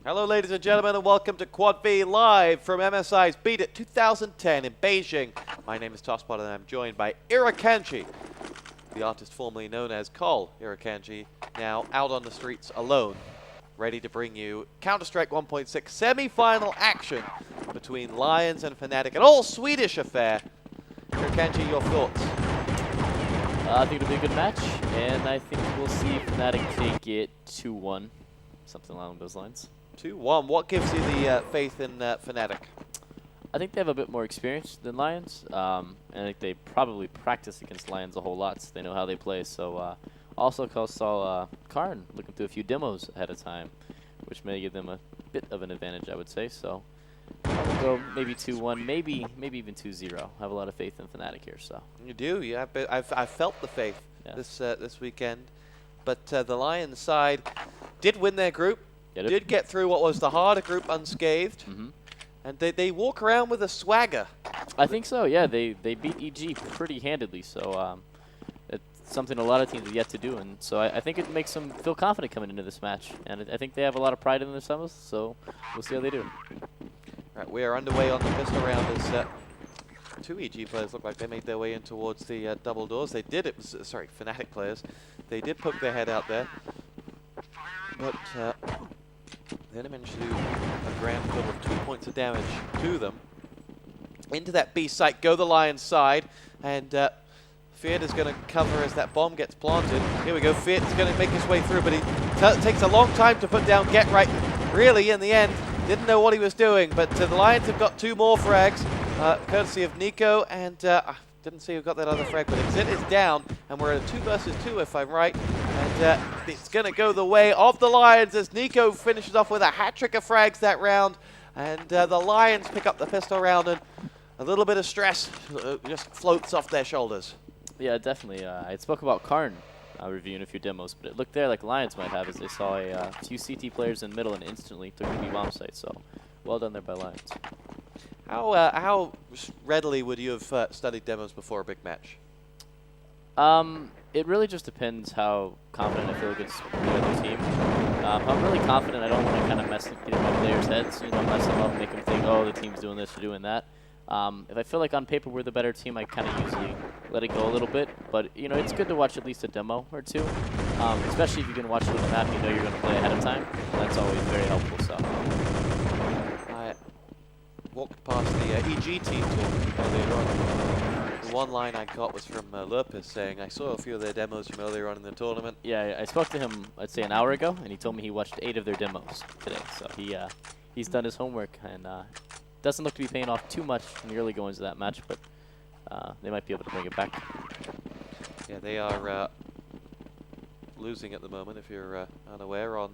Hello, ladies and gentlemen, and welcome to Quad V live from MSI's Beat It 2010 in Beijing. My name is Tosspot, and I'm joined by Irakanji, the artist formerly known as Cole Irakanji, now out on the streets alone, ready to bring you Counter-Strike 1.6 semi-final action between Lions and Fnatic, an all-Swedish affair. Irakanji, your thoughts? I think it'll be a good match, and I think we'll see Fnatic take it 2-1, something along those lines. 2-1. What gives you the faith in Fnatic? I think they have a bit more experience than Lions, and I think they probably practice against Lions a whole lot, so they know how they play. So also saw Karn looking through a few demos ahead of time, which may give them a bit of an advantage, I would say. So I'll go maybe 2-1, maybe even 2-0. I have a lot of faith in Fnatic here. So you do, yeah. I've felt the faith this weekend, but the Lions side did win their group. Did get through what was the harder group unscathed, and they walk around with a swagger. I think so, yeah. They beat EG pretty handedly, so it's something a lot of teams have yet to do, and so I think it makes them feel confident coming into this match, and I think they have a lot of pride in themselves, so we'll see how they do. Right, we are underway on the pistol round as two EG players look like they made their way in towards the double doors. They did, sorry, Fnatic players. They did poke their head out there, but they only managed to do a grand total of 2 points of damage to them. Into that B site go the Lions side, and Fiat is going to cover as that bomb gets planted. Here we go, Fiat is going to make his way through, but he takes a long time to put down Get Right. Really, in the end, didn't know what he was doing, but the Lions have got 2 more frags, courtesy of Nico, and I didn't see who got that other frag, but Exit is down, and we're at a 2 versus 2 if I'm right. And it's going to go the way of the Lions as Nico finishes off with a hat-trick of frags that round. And the Lions pick up the pistol round, and a little bit of stress just floats off their shoulders. Yeah, definitely. I spoke about Karn reviewing a few demos, but it looked there like Lions might have as they saw a few CT players in the middle and instantly took the B-bomb site. So well done there by Lions. How readily would you have studied demos before a big match? It really just depends how confident I feel against the other team. I'm really confident. I don't want to kind of get in my players' heads, mess them up, make them think, oh, the team's doing this or doing that. If I feel like on paper we're the better team, I kind of usually let it go a little bit. But, it's good to watch at least a demo or two, especially if you can watch it on the map, you're going to play ahead of time. That's always very helpful. So I walked past the EG team talk earlier on. The one line I got was from Lurpus saying, I saw a few of their demos from earlier on in the tournament. Yeah, I spoke to him, I'd say an hour ago, and he told me he watched 8 of their demos today. So he's done his homework, and doesn't look to be paying off too much in the early goings of that match, but they might be able to bring it back. Yeah, they are losing at the moment, if you're unaware, on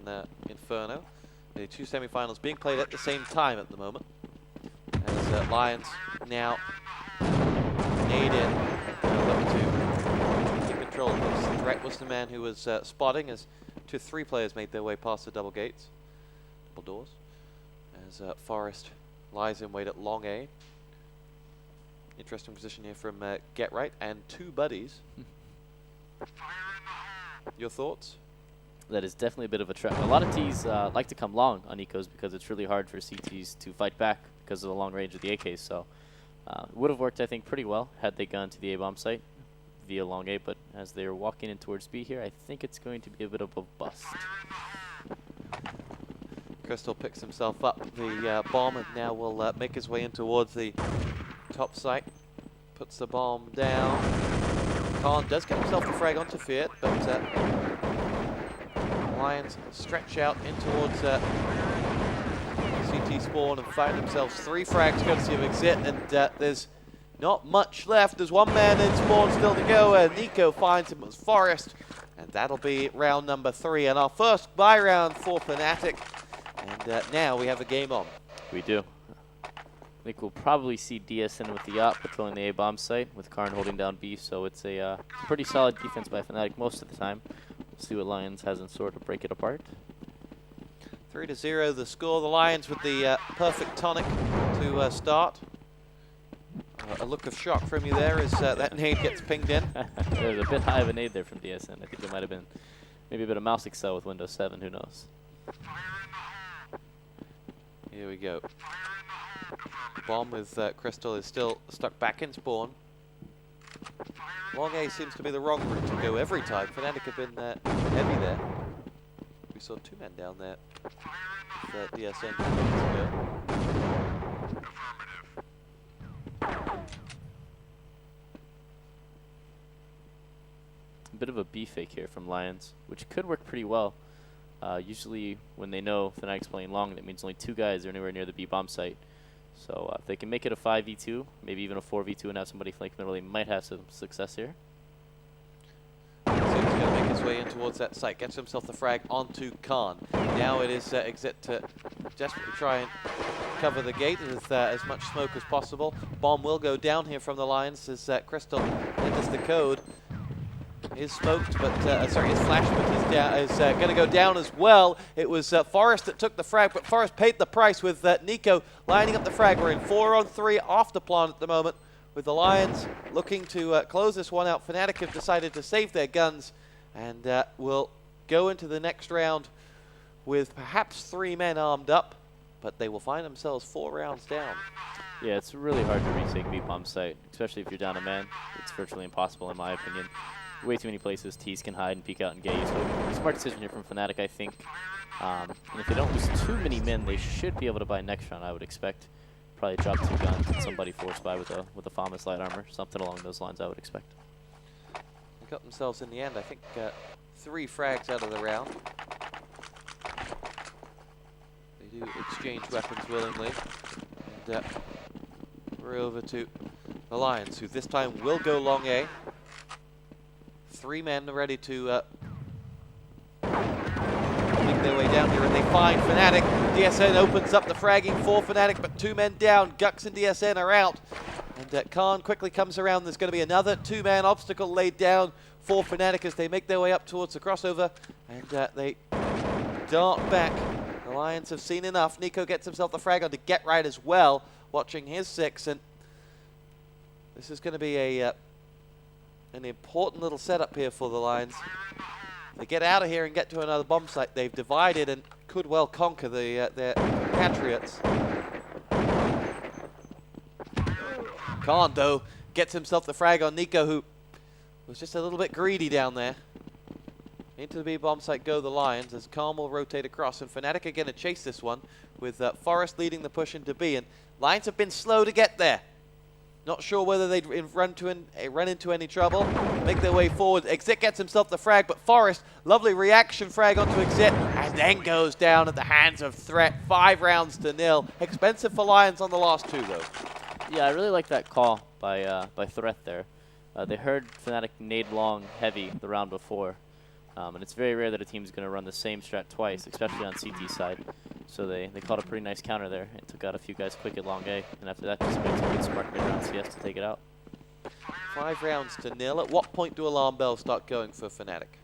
Inferno. The 2 semifinals being played at the same time at the moment. As Lions now nade in, look to keep control of this. Threat was the man who was spotting as 3 players made their way past the double gates, double doors, as Forest lies in wait at long A. Interesting position here from Get Right and 2 buddies. Your thoughts? That is definitely a bit of a trap. A lot of Ts like to come long on Ecos because it's really hard for CTs to fight back because of the long range of the AKs. So it would have worked, I think, pretty well had they gone to the A-bomb site via long A. But as they're walking in towards B here, I think it's going to be a bit of a bust. Crystal picks himself up the bomb and now will make his way in towards the top site. Puts the bomb down. Khan does get himself the frag onto Fiat, but Lions stretch out in towards CT spawn and find themselves 3 frags courtesy of Exit, and there's not much left. There's 1 man in spawn still to go, Nico finds him as Forest, and that'll be round number 3 and our first buy round for Fnatic. And now we have a game on. We do. I think we'll probably see DSN with the op patrolling the A-bomb site with Karn holding down B, so it's a pretty solid defense by Fnatic most of the time. We'll see what Lions has in store to break it apart. 3-0 the score. The Lions with the perfect tonic to start. A look of shock from you there as that nade gets pinged in. There's a bit high of a nade there from DSN. I think it might have been maybe a bit of mouse excel with Windows 7, who knows. Here we go. Bomb with Crystal is still stuck back in spawn. Long A seems to be the wrong route to go every time. Fnatic have been heavy there. We saw 2 men down there with DSN minutes ago. A bit of a B fake here from Lions, which could work pretty well. Usually when they know Fnatic's playing long, that means only 2 guys are anywhere near the B bomb site. So if they can make it a 5v2, maybe even a 4v2 and have somebody flank middle, they might have some success here. So he's going to make his way in towards that site, gets himself the frag onto Khan. Now it is Exit to desperately try and cover the gate with as much smoke as possible. Bomb will go down here from the Lions as Crystal enters the code. Is smoked, but sorry, is flashed, but is going to go down as well. It was Forest that took the frag, but Forest paid the price with Nico lining up the frag. We're in 4-on-3 off the plant at the moment, with the Lions looking to close this one out. Fnatic have decided to save their guns and will go into the next round with perhaps 3 men armed up, but they will find themselves 4 rounds down. Yeah, it's really hard to retake B bomb site, especially if you're down a man. It's virtually impossible in my opinion. Way too many places Tees can hide and peek out and get you. So smart decision here from Fnatic, I think. And if they don't lose too many men, they should be able to buy next round, I would expect. Probably drop 2 guns and somebody force buy with a FAMAS light armor, something along those lines, I would expect. They got themselves in the end, I think, 3 frags out of the round. They do exchange weapons willingly. And we're over to the Lions, who this time will go long A. 3 men ready to make their way down here, and they find Fnatic. DSN opens up the fragging for Fnatic, but 2 men down. Gux and DSN are out. And Khan quickly comes around. There's going to be another 2-man obstacle laid down for Fnatic as they make their way up towards the crossover. And they dart back. The Lions have seen enough. Nico gets himself the frag on to Get Right as well, watching his 6. And this is going to be an important little setup here for the Lions. They get out of here and get to another bomb site. They've divided and could well conquer their compatriots. Khan, though, gets himself the frag on Nico, who was just a little bit greedy down there. Into the B bomb site go the Lions as Khan will rotate across, and Fnatic are going to chase this one with Forest leading the push into B, and Lions have been slow to get there. Not sure whether they'd run into any trouble. Make their way forward. Exit gets himself the frag, but Forest, lovely reaction frag onto Exit, and then goes down at the hands of Threat. 5 rounds to 0. Expensive for Lions on the last 2, though. Yeah, I really like that call by Threat there. They heard Fnatic nade long heavy the round before. And it's very rare that a team's going to run the same strat twice, especially on CT side. So they caught a pretty nice counter there and took out a few guys quick at long A. And after that, just made some good smart mid-round CS to take it out. 5 rounds to 0. At what point do alarm bells start going for Fnatic?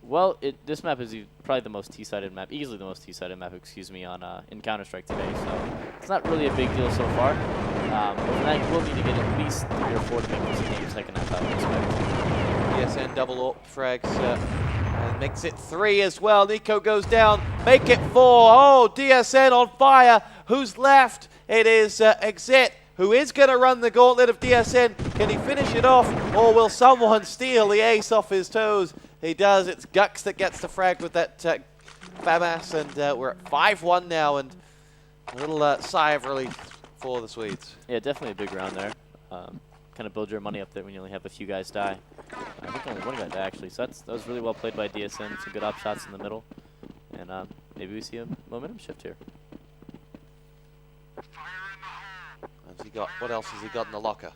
Well, this map is probably the most T-sided map, easily the most T-sided map, excuse me, on in Counter-Strike today. So it's not really a big deal so far. But Fnatic will need to get at least 3 or 4 to make this game second half, I would expect. DSN double AWP frags and makes it 3 as well. Nico goes down, make it 4. Oh, DSN on fire. Who's left? It is Exit, who is going to run the gauntlet of DSN. Can he finish it off, or will someone steal the ace off his toes? He does. It's Gux that gets the frag with that FAMAS, and we're at 5-1 now, and a little sigh of relief for the Swedes. Yeah, definitely a big round there. Kind of build your money up there when you only have a few guys die. I think only 1 guy died, actually, so that was really well played by DSN. Some good op shots in the middle, and maybe we see a momentum shift here. What else has he got in the locker?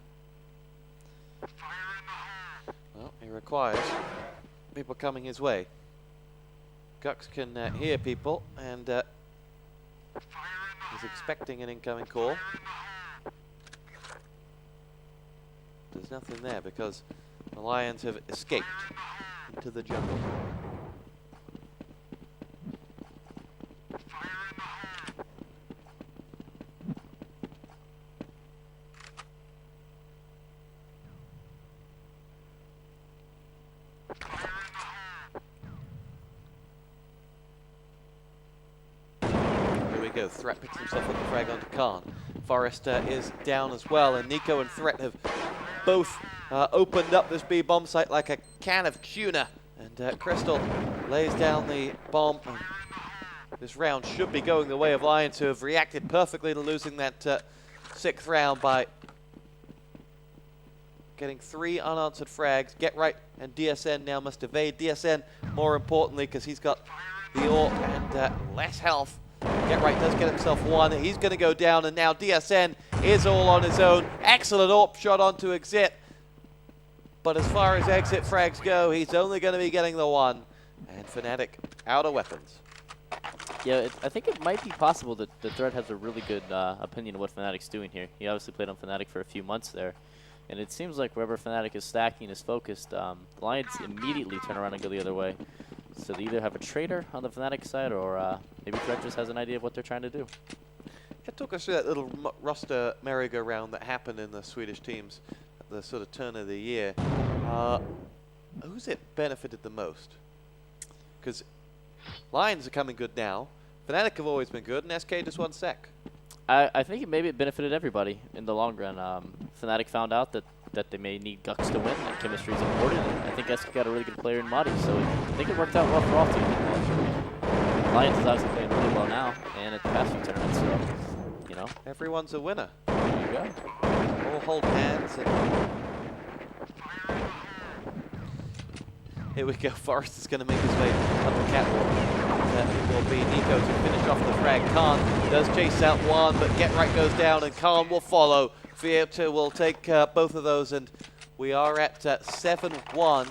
Well, he requires people coming his way. Gux can hear people, and he's expecting an incoming call. There's nothing there because the Lions have escaped into the jungle. go. Threat picks himself up the frag onto Khan. Forrest is down as well, and Nico and Threat have both opened up this B bomb site like a can of tuna. And Crystal lays down the bomb. And this round should be going the way of Lions, who have reacted perfectly to losing that 6th round by getting 3 unanswered frags. Get Right and DSN now must evade. DSN, more importantly, because he's got the AWP and less health. Get Right does get himself 1. He's going to go down, and now DSN is all on his own. Excellent AWP shot onto Exit. But as far as exit frags go, he's only going to be getting the 1. And Fnatic out of weapons. Yeah, I think it might be possible that the Threat has a really good opinion of what Fnatic's doing here. He obviously played on Fnatic for a few months there. And it seems like wherever Fnatic is stacking is focused, the Lions immediately turn around and go the other way. So they either have a traitor on the Fnatic side, or maybe Threat just has an idea of what they're trying to do. Yeah, talk us through that little roster merry-go-round that happened in the Swedish teams at the sort of turn of the year. Who's it benefited the most? Because Lions are coming good now. Fnatic have always been good, and SK just won sec. I think maybe it benefited everybody in the long run. Fnatic found out that they may need Gux to win, and chemistry is important. And I think SK got a really good player in Madi, so I think it worked out well for all teams. Lions is obviously playing really well now, and at the past few tournaments, so, you know. Everyone's a winner. There you go. All hold hands. And here we go. Forrest is going to make his way up the catwalk. It will be Nico to finish off the frag. Khan does chase out 1, but Get Right goes down, and Khan will follow. Fiat will take both of those, and we are at 7-1.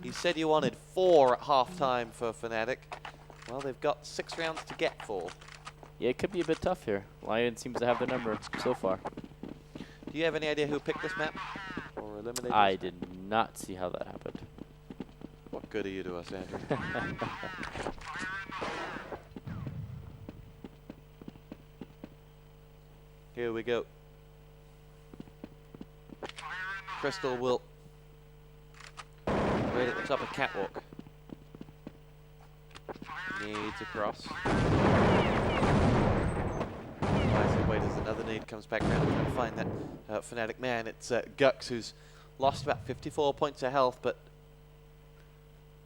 He said you wanted 4 at halftime for Fnatic. Well, they've got 6 rounds to get 4. Yeah, it could be a bit tough here. Lion seems to have the number so far. Do you have any idea who picked this map? Or eliminated I this did not see how that happened. What good are you to us, Andrew? Here we go. Crystal will wait at the top of catwalk. Needs across. Wait as another need comes back around trying to find that Fnatic man. It's Gux, who's lost about 54 points of health, but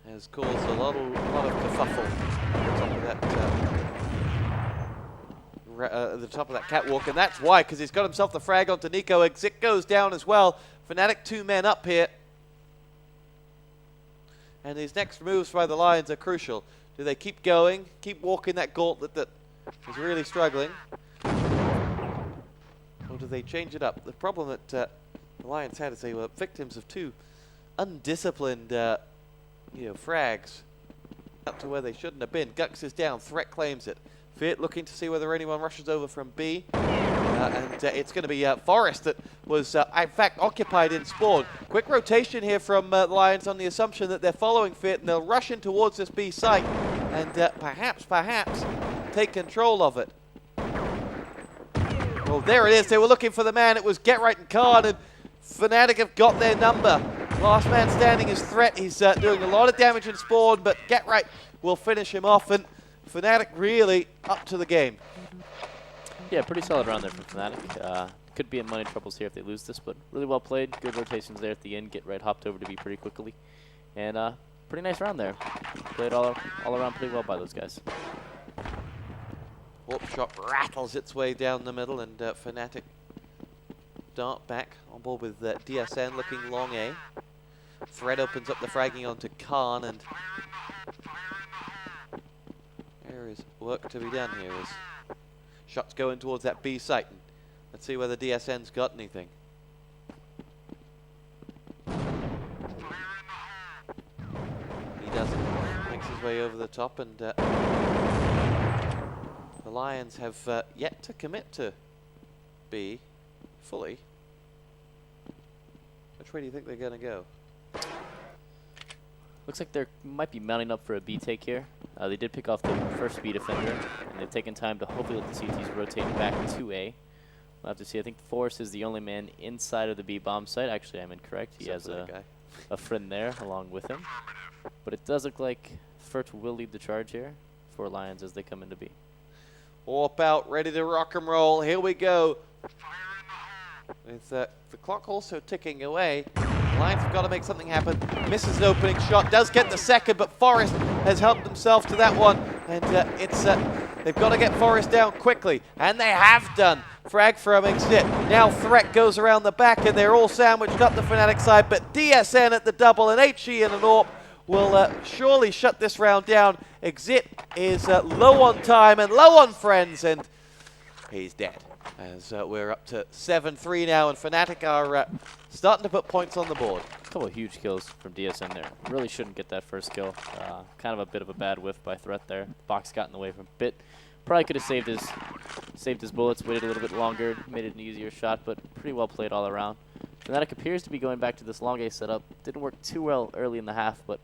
has caused a lot of kerfuffle at the top of that catwalk, and that's why, because he's got himself the frag onto Nico. Exit goes down as well. Fnatic 2 men up here, and these next moves by the Lions are crucial. Do they keep going, keep walking that gauntlet that is really struggling, or do they change it up? The problem that the Lions had is they were victims of 2 undisciplined frags up to where they shouldn't have been. Gux is down. Threat claims it. Fiat looking to see whether anyone rushes over from B. And it's going to be Forrest that was, in fact, occupied in spawn. Quick rotation here from the Lions on the assumption that they're following Fiat, and they'll rush in towards this B site and perhaps take control of it. Well, there it is. They were looking for the man. It was Get Right and Khan, and Fnatic have got their number. Last man standing is Threat. He's doing a lot of damage in spawn, but Get Right will finish him off, and Fnatic really up to the game. Yeah, pretty solid round there from Fnatic. Could be in money troubles here if they lose this, but really well played. Good rotations there at the end. Get Right hopped over to B pretty quickly. And pretty nice round there. Played all around pretty well by those guys. Warp shot rattles its way down the middle, and Fnatic dart back on board with DSN looking long A. Thread opens up the fragging onto Khan, and there is work to be done here as shots going towards that B site. And let's see whether DSN's got anything. He doesn't. Makes his way over the top, and the Lions have yet to commit to B fully. Which way do you think they're going to go? Looks like they might be mounting up for a B take here. They did pick off the first B defender, and they've taken time to hopefully let the CTs rotate back to A. We'll have to see. I think Forrest is the only man inside of the B bomb site. Actually, I'm incorrect. He has a friend there along with him. But it does look like Furt will lead the charge here for Lions as they come into B. Warp out, ready to rock and roll. Here we go. With the clock also ticking away. The Lions have got to make something happen. Misses an opening shot, does get the second, but Forest has helped himself to that one. And they've got to get Forest down quickly, and they have done. Frag from Exit. Now Threat goes around the back, and they're all sandwiched up the Fnatic side, but DSN at the double and HE and an AWP will surely shut this round down. Exit is low on time and low on friends, and he's dead. As we're up to 7-3 now, and Fnatic are starting to put points on the board. A couple of huge kills from DSN there. Really shouldn't get that first kill. Kind of a bit of a bad whiff by Threat there. Box got in the way from a bit. Probably could have saved his bullets, waited a little bit longer, made it an easier shot, but pretty well played all around. Fnatic appears to be going back to this long A setup. Didn't work too well early in the half, but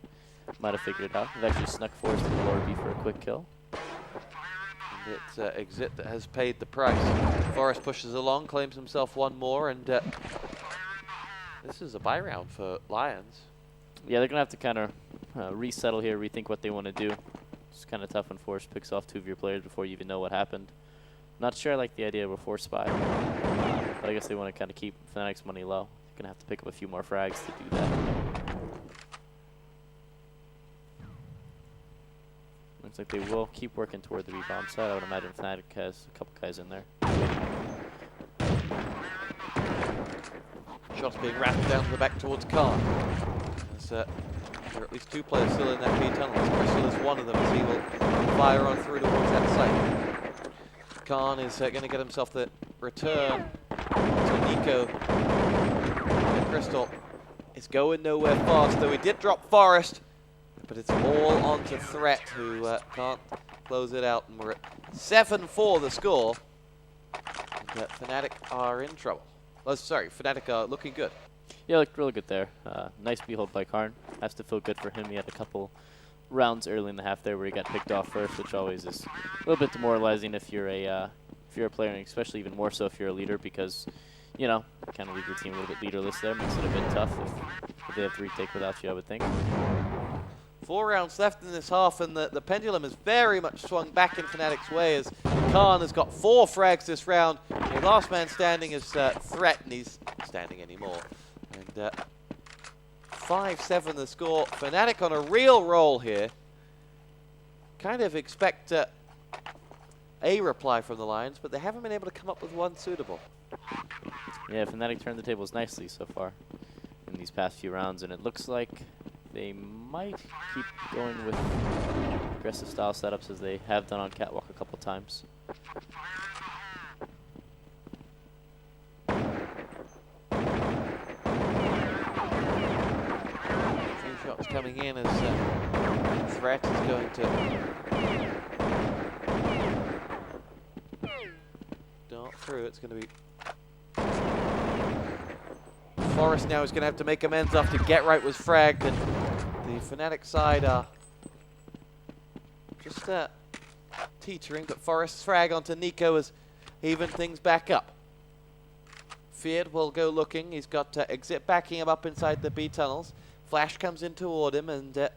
might have figured it out. They've actually snuck Forest in the lower B for a quick kill. And it's Exit that has paid the price. Forest pushes along, claims himself one more, and this is a buy round for Lions. Yeah, they're going to have to kind of resettle here, rethink what they want to do. It's kind of tough when Forest picks off 2 of your players before you even know what happened. Not sure I like the idea of a Force Spy, but I guess they want to kind of keep Fnatic's money low. They're going to have to pick up a few more frags to do that. Looks like they will keep working toward the rebound side. I would imagine Fnatic has a couple guys in there. Shots being wrapped down to the back towards Khan. There are at least 2 players still in that B tunnel. Crystal is one of them, as he will fire on through towards that site. Khan is going to get himself the return to Nico. And Crystal is going nowhere fast, though he did drop Forest, but it's all onto Threat, who can't close it out. And we're at 7-4 the score. And, Fnatic are in trouble. Oh, sorry, Fnatic are looking good. Yeah, looked really good there. Nice behold by Karn. Has to feel good for him. He had a couple rounds early in the half there where he got picked off first, which always is a little bit demoralizing if you're a player, and especially even more so if you're a leader, because you know, kind of leave your team a little bit leaderless there. Makes it a bit tough if they have to retake without you, I would think. 4 rounds left in this half, and the pendulum has very much swung back in Fnatic's way, as Khan has got 4 frags this round. The last man standing is Threat, and he's not standing anymore. And 5-7 the score. Fnatic on a real roll here. Kind of expect a reply from the Lions, but they haven't been able to come up with one suitable. Yeah, Fnatic turned the tables nicely so far in these past few rounds, and it looks like they might keep going with aggressive style setups as they have done on Catwalk a couple times. Shots coming in as Threat is going to dart through. It's going to be Forest now is going to have to make amends after Get Right was fragged, and the Fnatic side are just teetering, but Forest's frag onto Nico has evened things back up. Feared will go looking. He's got Exit backing him up inside the B tunnels. Flash comes in toward him, and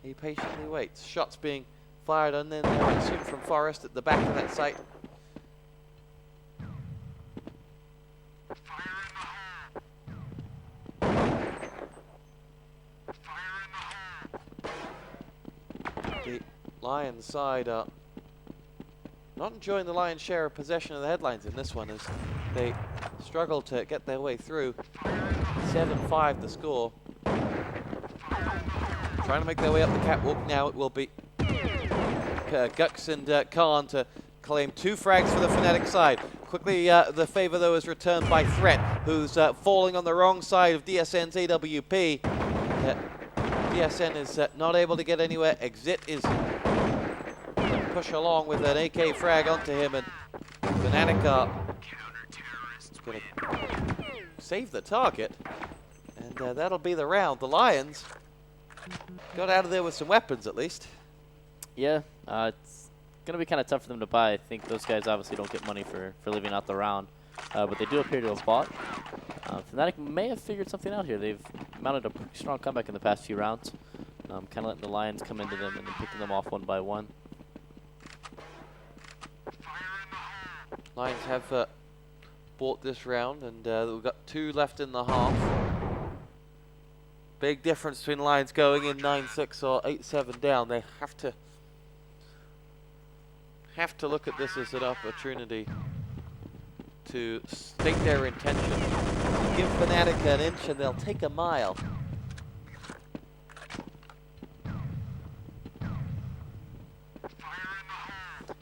he patiently waits. Shots being fired on, then I assume from Forest at the back of that site. The Lions side are not enjoying the lion's share of possession of the headlines in this one, as they struggle to get their way through. 7-5 the score. Trying to make their way up the catwalk now. It will be Gux and Khan to claim 2 frags for the Fnatic side. Quickly, the favor though is returned by Threat, who's falling on the wrong side of DSN's AWP. DSN is not able to get anywhere. Exit is push along with an AK frag onto him, and Fnatic are going to save the target, and that'll be the round. The Lions got out of there with some weapons, at least. Yeah, it's going to be kind of tough for them to buy. I think those guys obviously don't get money for living out the round, but they do appear to have bought. Fnatic may have figured something out here. They've mounted a pretty strong comeback in the past few rounds, kind of letting the Lions come into them and then picking them off one by one. Lions have bought this round, and we've got 2 left in the half. Big difference between Lions going in 9-6 or 8-7 down. They have to look at this as an opportunity to state their intention. Give Fnatic an inch and they'll take a mile.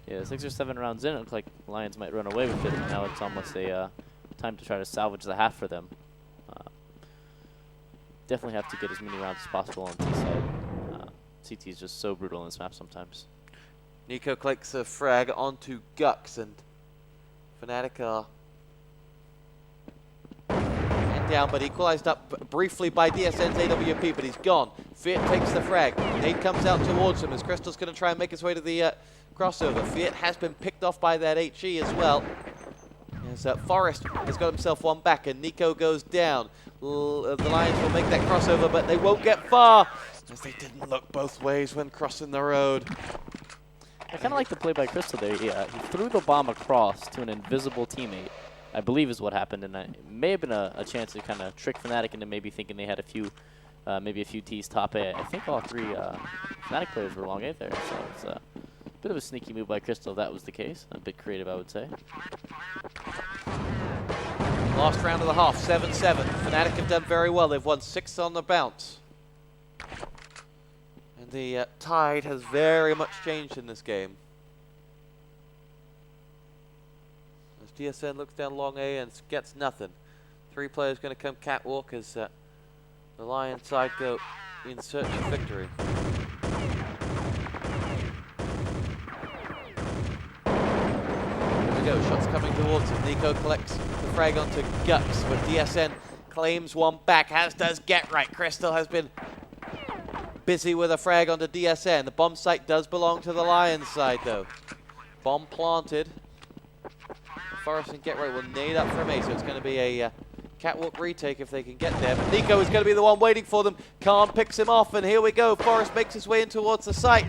Yeah, 6 or 7 rounds in, it looked like Lions might run away with it. And now it's almost a time to try to salvage the half for them. Definitely have to get as many rounds as possible on T side. CT is just so brutal in this map sometimes. Nico clicks a frag onto Gux, and Fnatic are and down, but equalized up briefly by DSN's AWP, but he's gone. Fiat takes the frag. Nade comes out towards him as Crystal's going to try and make his way to the crossover. Fiat has been picked off by that HE as well. As Forrest has got himself one back, and Nico goes down. The Lions will make that crossover, but they won't get far, as they didn't look both ways when crossing the road. I kind of like the play by Crystal there. Yeah, he threw the bomb across to an invisible teammate, I believe is what happened, and it may have been a chance to kind of trick Fnatic into maybe thinking they had a few, maybe a few T's top A. I think all 3 Fnatic players were long A there, so it's a bit of a sneaky move by Crystal if that was the case. A bit creative, I would say. Last round of the half, 7-7. Fnatic have done very well. They've won 6 on the bounce. And the tide has very much changed in this game. As DSN looks down long A and gets nothing. 3 players going to come catwalk as the Lions side go in search of victory. Go. Shots coming towards him. Nico collects the frag onto Gux, but DSN claims one back, as does Get Right. Crystal has been busy with a frag onto DSN. The bomb site does belong to the Lions side, though. Bomb planted. Forrest and Get Right will nade up from A, so it's going to be a catwalk retake if they can get there. But Nico is going to be the one waiting for them. Khan picks him off, and here we go. Forrest makes his way in towards the site.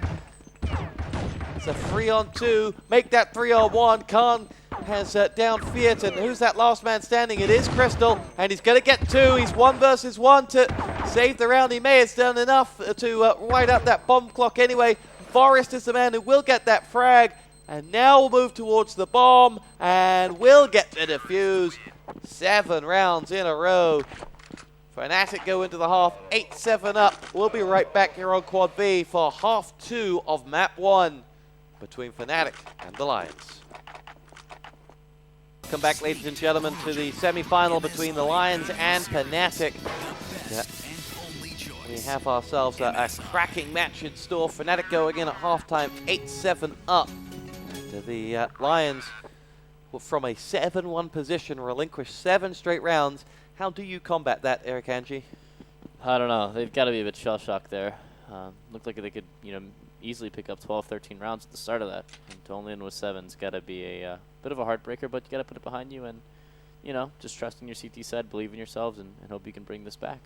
It's a 3-on-2. Make that 3-on-1. Khan has down Fiat, and who's that last man standing? It is Crystal, and he's going to get 2. He's 1 versus 1 to save the round. He may have done enough to wind up that bomb clock anyway. Forrest is the man who will get that frag, and now we'll move towards the bomb, and will get the defuse. 7 rounds in a row. Fnatic go into the half, 8-7 up. We'll be right back here on Quad B for half 2 of map 1 between Fnatic and the Lions. Come back, ladies and gentlemen, to the semi-final between the Lions and Fnatic. We have ourselves a cracking match in store. Fnatic going in at halftime, 8-7 up. And the Lions, from a 7-1 position, relinquish 7 straight rounds. How do you combat that, Eric Angie? I don't know. They've got to be a bit shell-shocked there. Looked like they could, easily pick up 12, 13 rounds at the start of that. And to only end with 7's got to be a bit of a heartbreaker, but you got to put it behind you and, just trust in your CT side, believe in yourselves, and hope you can bring this back.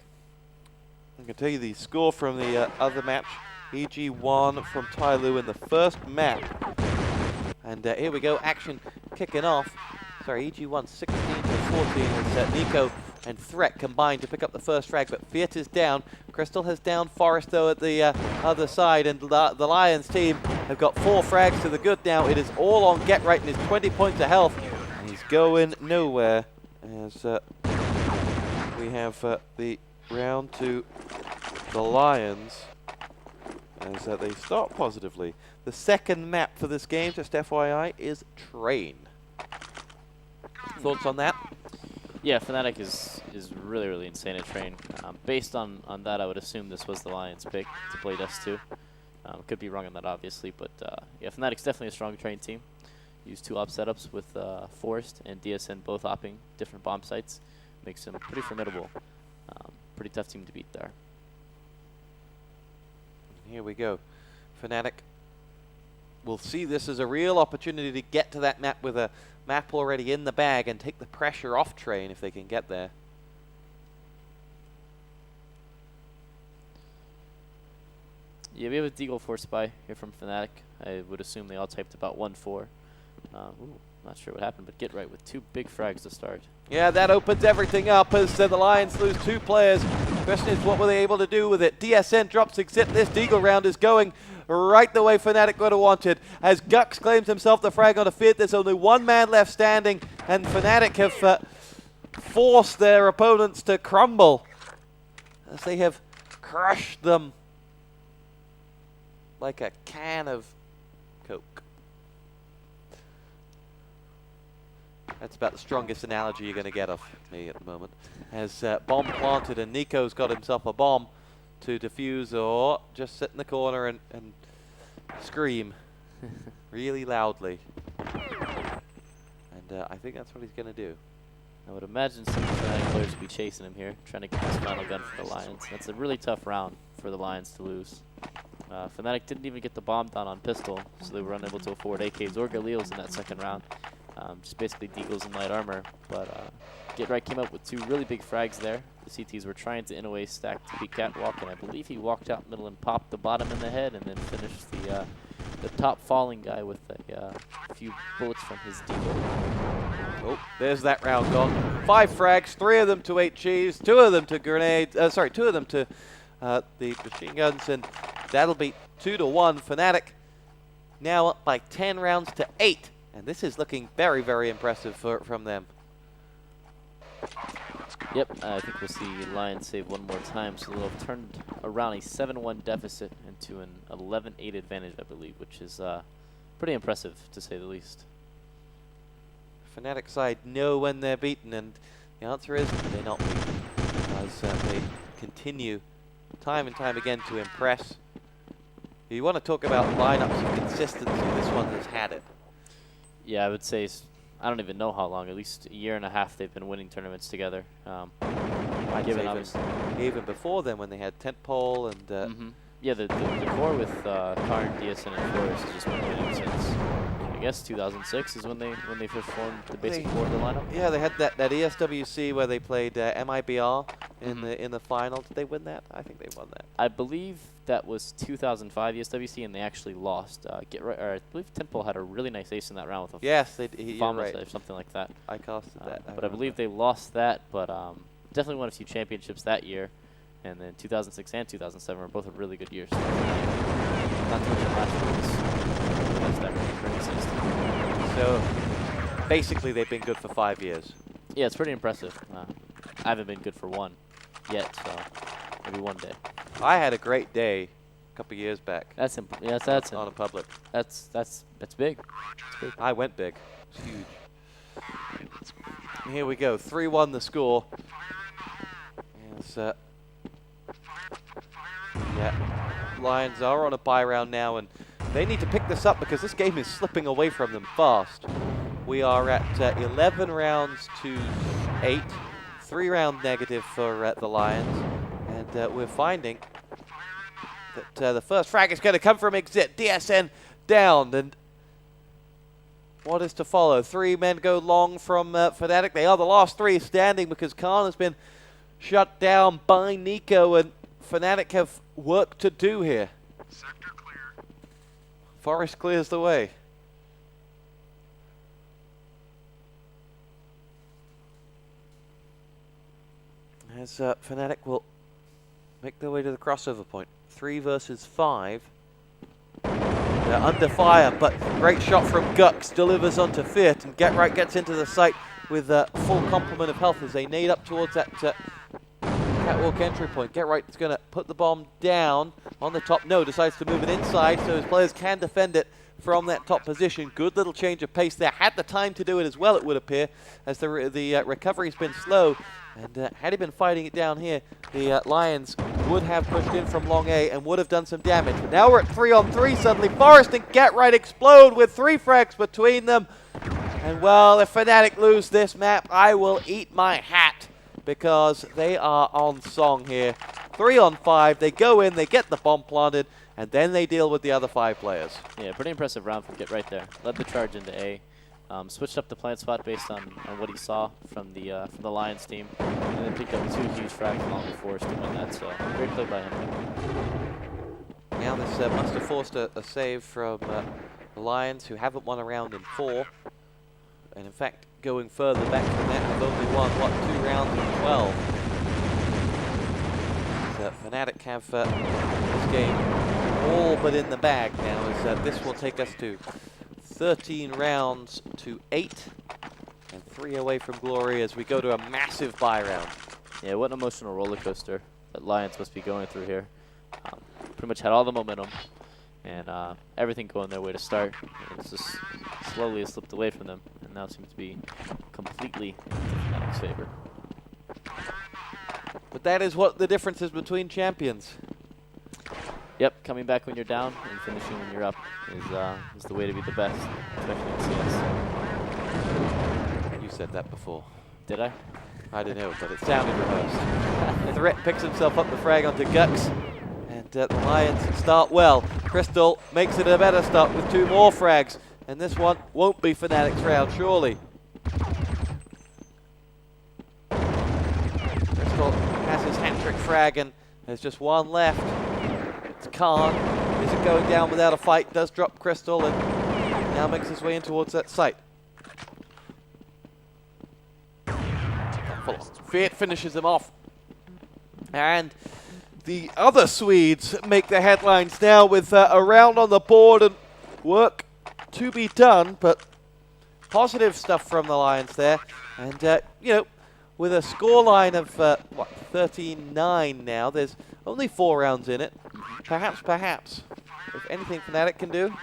I can tell you the score from the other match. EG won from Tyloo in the first map. And here we go, action kicking off. Sorry, EG won 16-14 as Nico and Threat combined to pick up the first frag, but Fiat is down. Crystal has down Forrest, though, at the other side, and the Lions team have got 4 frags to the good now. It is all on Get Right and his 20 points of health, and he's going nowhere as we have the round to the Lions as they start positively. The second map for this game, just FYI, is Train. Thoughts on that? Yeah, Fnatic is really, really insane at Train. Based on that, I would assume this was the Lions' pick to play Dust 2. Could be wrong on that, obviously, but yeah, Fnatic's definitely a strong Train team. Use 2 op setups with Forrest and DSN both opping different bomb sites. Makes them pretty formidable. Pretty tough team to beat there. Here we go. Fnatic will see this as a real opportunity to get to that map with a map already in the bag and take the pressure off Train if they can get there. Yeah, we have a Deagle Force Spy here from Fnatic. I would assume they all typed about 1-4. Ooh, Not sure what happened, but Get Right with 2 big frags to start. Yeah, that opens everything up as the Lions lose 2 players. Question is, what were they able to do with it? DSN drops exit. This Deagle round is going right the way Fnatic would have wanted. As Gux claims himself the frag on a Fid, there's only 1 man left standing, and Fnatic have forced their opponents to crumble as they have crushed them like a can of Coke. That's about the strongest analogy you're going to get of me at the moment. As bomb planted, and Nico's got himself a bomb to defuse or just sit in the corner and scream really loudly. And I think that's what he's going to do. I would imagine some Fnatic players would be chasing him here, trying to get this final gun for the Lions. That's a really tough round for the Lions to lose. Fnatic didn't even get the bomb down on pistol, so they were unable to afford AKs or Galils in that second round. Just basically Deagles in light armor, but Get Right came up with 2 really big frags there. The CTs were trying to, in a way, stack to be catwalk, and I believe he walked out middle and popped the bottom in the head, and then finished the top falling guy with a few bullets from his Deagle. Oh, there's that round gone. 5 frags, 3 of them to HGs, 2 of them to grenades. 2 of them to the machine guns, and that'll be 2-1. Fnatic now up by 10 rounds to 8. And this is looking very, very impressive from them. Yep, I think we'll see Lions save 1 more time, so they'll have turned around a 7-1 deficit into an 11-8 advantage, I believe, which is pretty impressive, to say the least. Fnatic side know when they're beaten, and the answer is they're not beaten, as they continue time and time again to impress. You want to talk about lineups of consistency, this one has had it. Yeah, I would say, I don't even know how long, at least a year and a half they've been winning tournaments together. Even before then when they had Tentpole and... Yeah, the core with Karn, DSN, and Flores has just been winning since, I guess, 2006 is when they first formed the basic core of the lineup. Yeah, they had that ESWC where they played MIBR in the final. Did they win that? I think they won that. I believe that was 2005 ESWC, and they actually lost. I believe Tentpole had a really nice ace in that round with a you're right. or something like that. I casted that. But I believe they lost that, but definitely won a few championships that year. And then 2006 and 2007 were both really good years. Not to mention last year was the best ever for any season. So basically they've been good for 5 years. Yeah, it's pretty impressive. I haven't been good for 1 yet, so maybe 1 day. I had a great day a couple years back. That's that's on a public. That's big. I went big. It's huge. Here we go. 3-1 the score. Yes, yeah, Lions are on a bye round now, and they need to pick this up because this game is slipping away from them fast. We are at 11 rounds to 8, 3-round negative for the Lions, and we're finding that the first frag is going to come from Exit. DSN down, and what is to follow? 3 men go long from Fnatic. They are the last 3 standing because Khan has been shut down by Nico, and Fnatic have work to do here. Sector clear. Forest clears the way. As Fnatic will make their way to the crossover point. 3 versus 5. They're under fire, but great shot from Gux delivers onto Fit, and Get Right gets into the site with a full complement of health as they nade up towards that catwalk entry point. Get Right is going to put the bomb down on the top. No, decides to move it inside so his players can defend it from that top position. Good little change of pace there. Had the time to do it as well, it would appear, as the recovery's been slow. And had he been fighting it down here, the Lions would have pushed in from long A and would have done some damage. But now we're at 3-on-3 suddenly. Forest and Get Right explode with 3 frags between them. And well, if Fnatic lose this map, I will eat my hat, because they are on song here. 3-on-5, they go in, they get the bomb planted, and then they deal with the other 5 players. Yeah, pretty impressive round from Get Right there. Led the charge into A. Switched up the plant spot based on what he saw from the Lions team, and then picked up 2 huge frags along the forest to win that. So great play by him. Now this must have forced a save from the Lions, who haven't won a round in 4. And in fact, going further back from that, have only won, what, 2 rounds of 12. So Fnatic have this game all but in the bag now, as this will take us to 13 rounds to 8, and 3 away from glory as we go to a massive bye round. Yeah, what an emotional roller coaster that Lions must be going through here. Pretty much had all the momentum and everything going their way to start. And it's just slowly has slipped away from them, and now seems to be completely in Fnatic's favor. But that is what the difference is between champions. Yep, coming back when you're down and finishing when you're up is the way to be the best, especially in CS. You said that before. Did I? I don't know, but it sounded rehearsed. Threat picks himself up the frag onto Gux, and the Lions start well. Crystal makes it a better start with 2 more frags, and this one won't be Fnatic's round, surely. Crystal has his hat-trick frag, and there's just one left. It's Khan. Isn't going down without a fight, does drop Crystal, and now makes his way in towards that site. Fiat finishes him off. And the other Swedes make the headlines now with a round on the board and work to be done, but positive stuff from the Lions there. And, you know, with a scoreline of, 13-9 now, there's only 4 rounds in it. Perhaps, if anything Fnatic can do.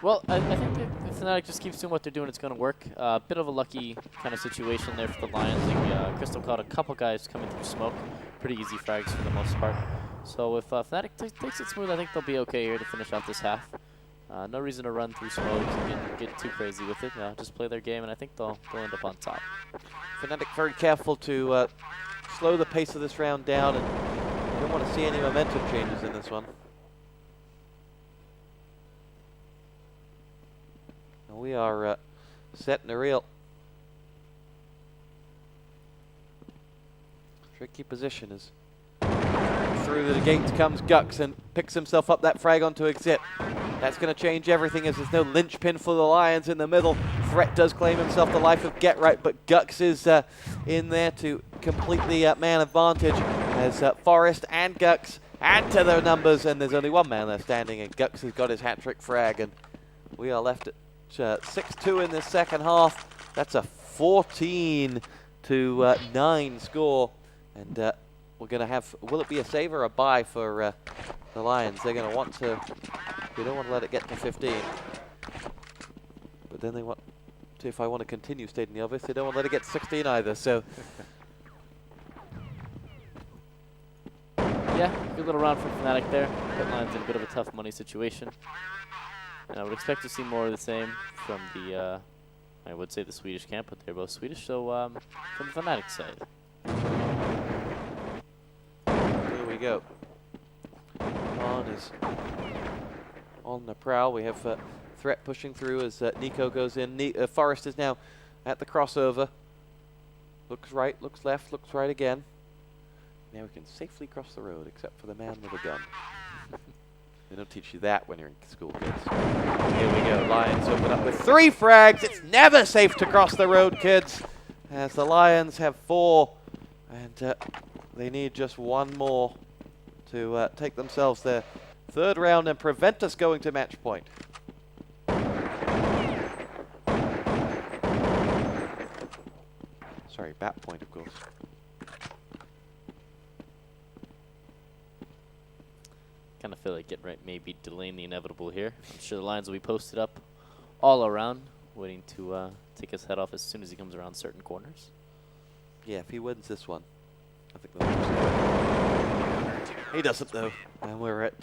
Well, I think if Fnatic just keeps doing what they're doing, it's going to work. A bit of a lucky kind of situation there for the Lions. Crystal caught a couple guys coming through smoke. Pretty easy frags for the most part. So if Fnatic takes it smooth, I think they'll be okay here to finish out this half. No reason to run through smoke and get too crazy with it. Just play their game, and I think they'll end up on top. Fnatic very careful to slow the pace of this round down, and you don't want to see any momentum changes in this one. And we are set in a real tricky position as through the gates comes Gux and picks himself up that frag onto Exit. That's going to change everything as there's no linchpin for the Lions in the middle. Threat does claim himself the life of Get Right, but Gux is in there to complete the man advantage as Forest and Gux add to their numbers, and there's only one man left standing, and Gux has got his hat-trick frag, and we are left at 6-2 in this second half. That's a 14-9 score, and we're going to have, will it be a save or a bye for the Lions? They're going to want to, they don't want to let it get to 15. But then they want to, if I want to continue stating the obvious, they don't want to let it get to 16 either, so. Yeah, good little round from Fnatic there. Put Lions in a bit of a tough money situation. And I would expect to see more of the same from the, I would say the Swedish camp, but they're both Swedish, so from the Fnatic side. Here we go. Khan is on the prowl. We have Threat pushing through as Nico goes in. Forest is now at the crossover. Looks right, looks left, looks right again. Now we can safely cross the road, except for the man with a gun. They don't teach you that when you're in school, kids. Here we go. Lions open up with 3 frags. It's never safe to cross the road, kids. As the Lions have 4, and they need just 1 more to take themselves their 3rd round and prevent us going to match point. Sorry, bat point, of course. Kind of feel like Get Right may be delaying the inevitable here. I'm sure the Lions will be posted up all around, waiting to take his head off as soon as he comes around certain corners. Yeah, if he wins this one, I think they'll lose. He doesn't, though. And we're at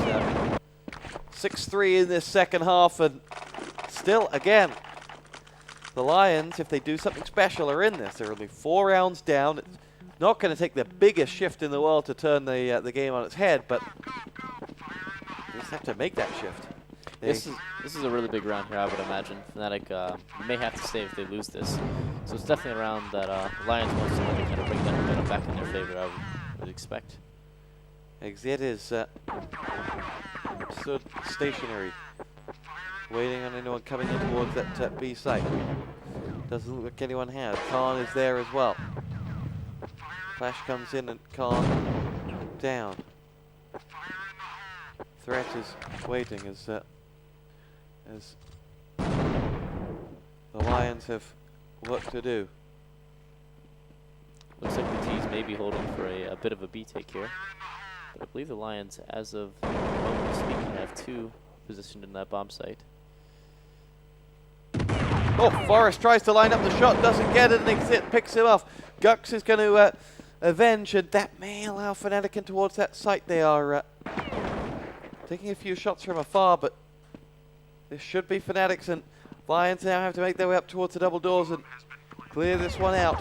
6-3 in this second half, and still, again, the Lions, if they do something special, are in this. They're only 4 rounds down. It's not going to take the biggest shift in the world to turn the game on its head, but they just have to make that shift. This is a really big round here, I would imagine. Fnatic may have to stay if they lose this. So it's definitely a round that Lions wants to really kind of bring that momentum back in their favor, I would expect. Exit is stood stationary, waiting on anyone coming in towards that B site. Doesn't look like anyone has. Khan is there as well. Flash comes in and Khan down. Threat is waiting as the Lions have work to do. Looks like the T's may be holding for a bit of a B take here. But I believe the Lions, as of the moment of speaking, have 2 positioned in that bomb site. Oh, Forrest tries to line up the shot, doesn't get it, and Exit picks him off. Gux is going to avenge, and that may allow Fnatic in towards that site. They are taking a few shots from afar, but this should be Fnatic's, and Lions now have to make their way up towards the double doors and clear this one out.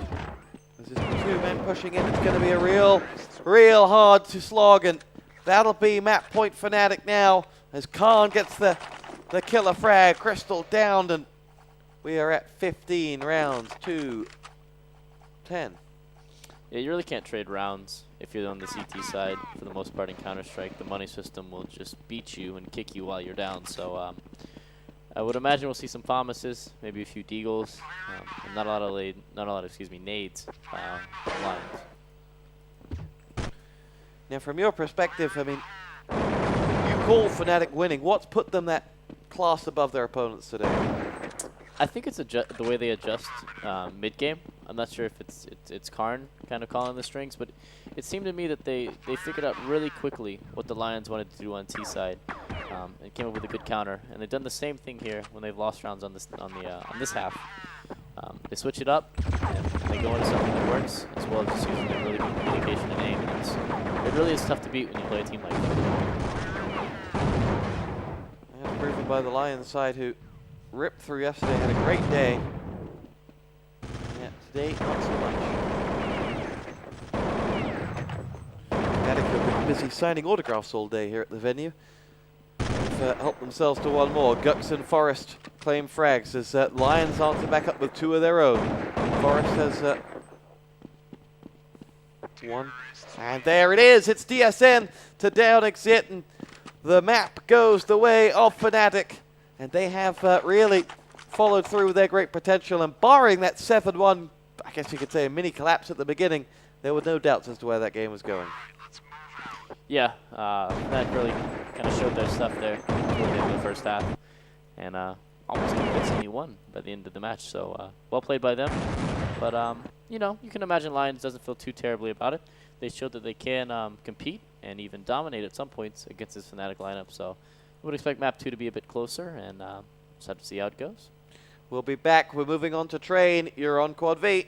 There's just 2 men pushing in. It's going to be a real hard to slog, and that'll be map point Fnatic now as Khan gets the killer frag. Crystal downed, and we are at 15 rounds to 10. Yeah, you really can't trade rounds if you're on the CT side for the most part in Counter-Strike. The money system will just beat you and kick you while you're down. So I would imagine we'll see some promises, maybe a few deagles, and not a lot of nades. Lions. Now, from your perspective, I mean, you call Fnatic winning. What's put them that class above their opponents today? I think it's the way they adjust mid-game. I'm not sure if it's Karn kind of calling the strings, but it seemed to me that they figured out really quickly what the Lions wanted to do on T side, and came up with a good counter. And they've done the same thing here when they've lost rounds on this half. They switch it up and they go into something that works, as well as just using their really good communication and aim. And it really is tough to beat when you play a team like that. Yeah, proven by the Lions side, who ripped through yesterday, had a great day. Yeah, today not so much. Fnatic have been busy signing autographs all day here at the venue. They've helped themselves to one more. Gux and Forrest claim frags as Lions answer back up with 2 of their own. Forrest has one. And there it is. It's DSN to down Exit, and the map goes the way of Fnatic. And they have really followed through with their great potential. And barring that 7-1, I guess you could say a mini collapse at the beginning, there were no doubts as to where that game was going. Yeah, that really kind of showed their stuff there toward the end of the first half. And almost convincingly won by the end of the match. So well played by them. But, you know, you can imagine Lions doesn't feel too terribly about it. They showed that they can compete and even dominate at some points against this Fnatic lineup. So I would expect map 2 to be a bit closer, and just have to see how it goes. We'll be back. We're moving on to train. You're on Quad V.